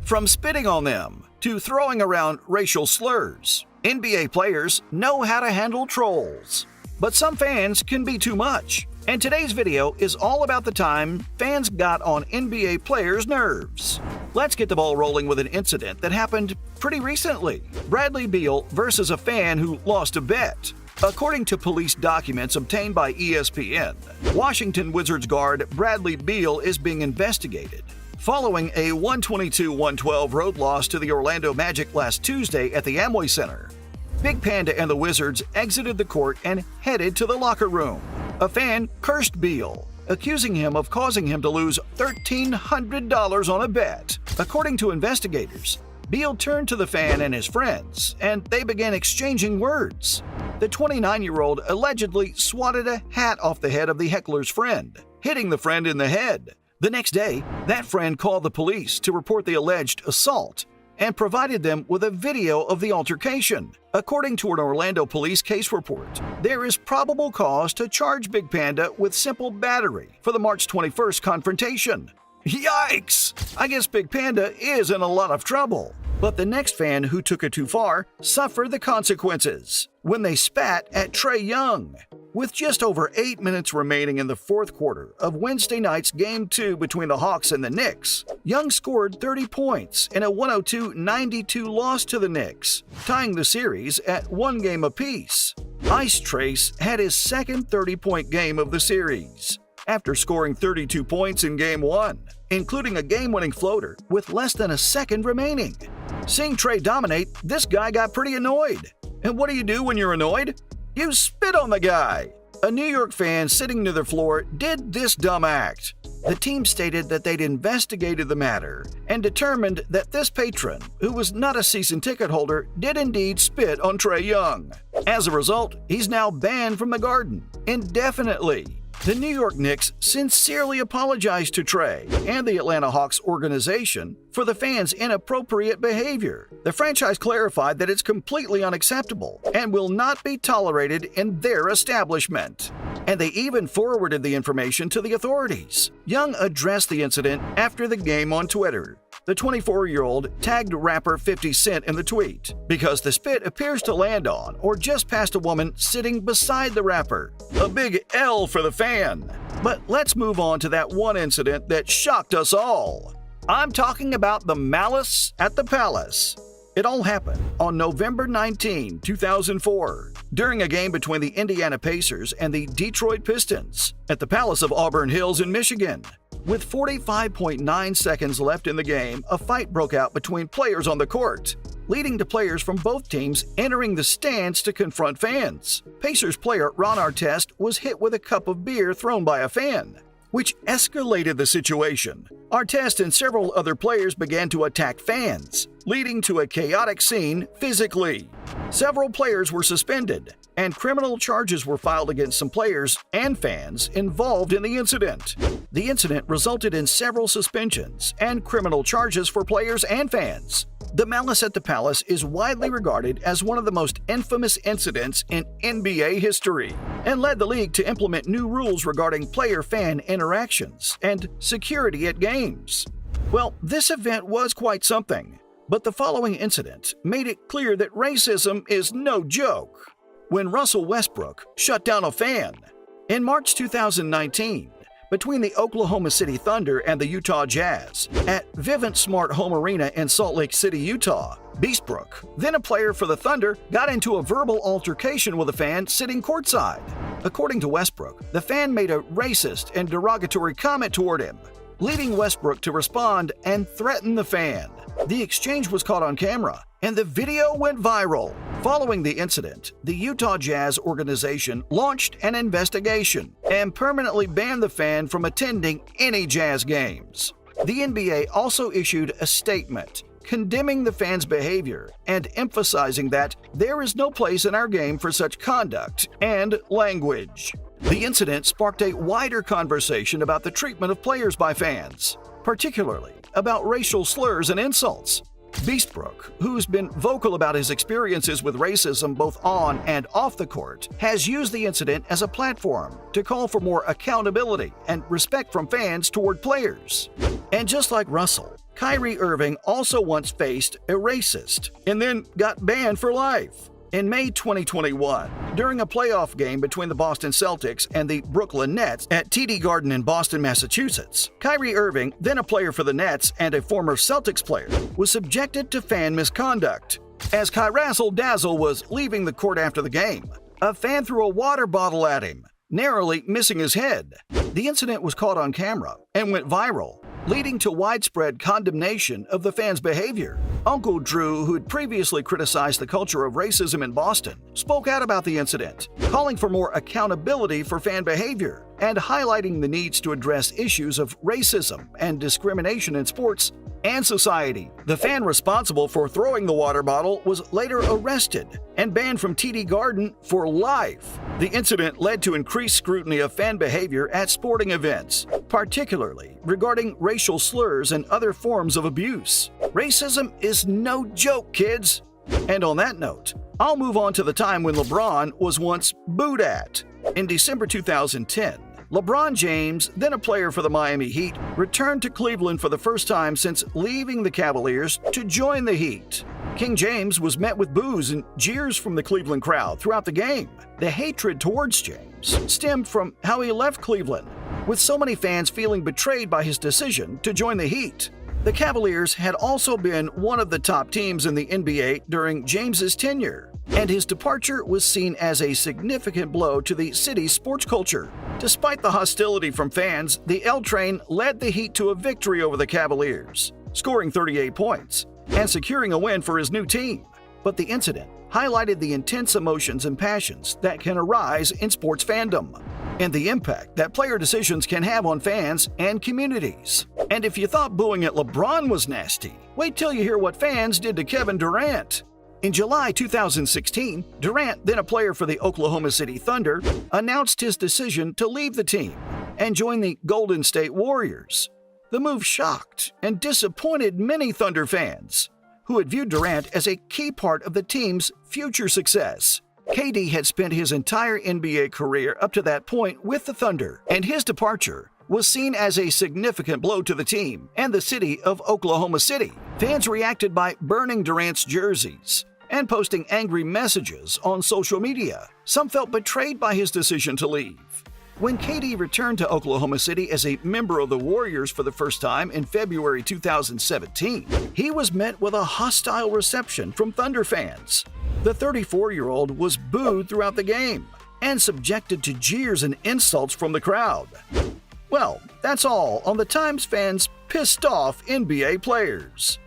From spitting on them to throwing around racial slurs, NBA players know how to handle trolls. But some fans can be too much. And today's video is all about the time fans got on NBA players' nerves. Let's get the ball rolling with an incident that happened pretty recently. Bradley Beal versus a fan who lost a bet. According to police documents obtained by ESPN, Washington Wizards guard Bradley Beal is being investigated following a 122-112 road loss to the Orlando Magic last Tuesday at the Amway Center. Big Panda and the Wizards exited the court and headed to the locker room. A fan cursed Beal, accusing him of causing him to lose $1,300 on a bet. According to investigators, Beal turned to the fan and his friends, and they began exchanging words. The 29-year-old allegedly swatted a hat off the head of the heckler's friend, hitting the friend in the head. The next day, that friend called the police to report the alleged assault and provided them with a video of the altercation. According to an Orlando police case report, there is probable cause to charge Big Panda with simple battery for the March 21st confrontation. Yikes! I guess Big Panda is in a lot of trouble. But the next fan who took it too far suffered the consequences when they spat at Trae Young. With just over 8 minutes remaining in the fourth quarter of Wednesday night's Game 2 between the Hawks and the Knicks, Young scored 30 points in a 102-92 loss to the Knicks, tying the series at 1 game apiece. Ice Trace had his second 30-point game of the series, after scoring 32 points in Game 1, including a game-winning floater with less than a second remaining. Seeing Trae dominate, this guy got pretty annoyed. And what do you do when you're annoyed? You spit on the guy. A New York fan sitting near the floor did this dumb act. The team stated that they'd investigated the matter and determined that this patron, who was not a season ticket holder, did indeed spit on Trae Young. As a result, he's now banned from the Garden indefinitely. The New York Knicks sincerely apologized to Trae and the Atlanta Hawks organization for the fans' inappropriate behavior. The franchise clarified that it's completely unacceptable and will not be tolerated in their establishment. And they even forwarded the information to the authorities. Young addressed the incident after the game on Twitter. The 24-year-old tagged rapper 50 Cent in the tweet because the spit appears to land on or just past a woman sitting beside the rapper. A big L for the fan. But let's move on to that one incident that shocked us all. I'm talking about the malice at the Palace. It all happened on November 19, 2004, during a game between the Indiana Pacers and the Detroit Pistons at the Palace of Auburn Hills in Michigan. With 45.9 seconds left in the game, a fight broke out between players on the court, leading to players from both teams entering the stands to confront fans. Pacers player Ron Artest was hit with a cup of beer thrown by a fan, which escalated the situation. Artest and several other players began to attack fans, leading to a chaotic scene physically. Several players were suspended, and criminal charges were filed against some players and fans involved in the incident. The incident resulted in several suspensions and criminal charges for players and fans. The malice at the Palace is widely regarded as one of the most infamous incidents in NBA history and led the league to implement new rules regarding player-fan interactions and security at games. Well, this event was quite something, but the following incident made it clear that racism is no joke. When Russell Westbrook shut down a fan. In March 2019, between the Oklahoma City Thunder and the Utah Jazz at Vivint Smart Home Arena in Salt Lake City, Utah, Beastbrook, then a player for the Thunder, got into a verbal altercation with a fan sitting courtside. According to Westbrook, the fan made a racist and derogatory comment toward him, leading Westbrook to respond and threaten the fan. The exchange was caught on camera, and the video went viral. Following the incident, the Utah Jazz organization launched an investigation and permanently banned the fan from attending any Jazz games. The NBA also issued a statement condemning the fan's behavior and emphasizing that there is no place in our game for such conduct and language. The incident sparked a wider conversation about the treatment of players by fans, particularly about racial slurs and insults. Beastbrook, who's been vocal about his experiences with racism both on and off the court, has used the incident as a platform to call for more accountability and respect from fans toward players. And just like Russell, Kyrie Irving also once faced a racist and then got banned for life. In May 2021, during a playoff game between the Boston Celtics and the Brooklyn Nets at TD Garden in Boston, Massachusetts, Kyrie Irving, then a player for the Nets and a former Celtics player, was subjected to fan misconduct. As Kyrazzle Dazzle was leaving the court after the game, a fan threw a water bottle at him, narrowly missing his head. The incident was caught on camera and went viral, leading to widespread condemnation of the fan's behavior. Uncle Drew, who had previously criticized the culture of racism in Boston, spoke out about the incident, calling for more accountability for fan behavior and highlighting the needs to address issues of racism and discrimination in sports and society. The fan responsible for throwing the water bottle was later arrested and banned from TD Garden for life. The incident led to increased scrutiny of fan behavior at sporting events, particularly regarding racial slurs and other forms of abuse. Racism is no joke, kids. And on that note, I'll move on to the time when LeBron was once booed at. In December 2010, LeBron James, then a player for the Miami Heat, returned to Cleveland for the first time since leaving the Cavaliers to join the Heat. King James was met with boos and jeers from the Cleveland crowd throughout the game. The hatred towards James stemmed from how he left Cleveland, with so many fans feeling betrayed by his decision to join the Heat. The Cavaliers had also been one of the top teams in the NBA during James's tenure, and his departure was seen as a significant blow to the city's sports culture. Despite the hostility from fans, the L Train led the Heat to a victory over the Cavaliers, scoring 38 points and securing a win for his new team. But the incident highlighted the intense emotions and passions that can arise in sports fandom and the impact that player decisions can have on fans and communities. And if you thought booing at LeBron was nasty, wait till you hear what fans did to Kevin Durant. In July 2016, Durant, then a player for the Oklahoma City Thunder, announced his decision to leave the team and join the Golden State Warriors. The move shocked and disappointed many Thunder fans, who had viewed Durant as a key part of the team's future success. KD had spent his entire NBA career up to that point with the Thunder, and his departure was seen as a significant blow to the team and the city of Oklahoma City. Fans reacted by burning Durant's jerseys and posting angry messages on social media. Some felt betrayed by his decision to leave. When KD returned to Oklahoma City as a member of the Warriors for the first time in February 2017, he was met with a hostile reception from Thunder fans. The 34-year-old was booed throughout the game and subjected to jeers and insults from the crowd. Well, that's all on the times fans pissed off NBA players.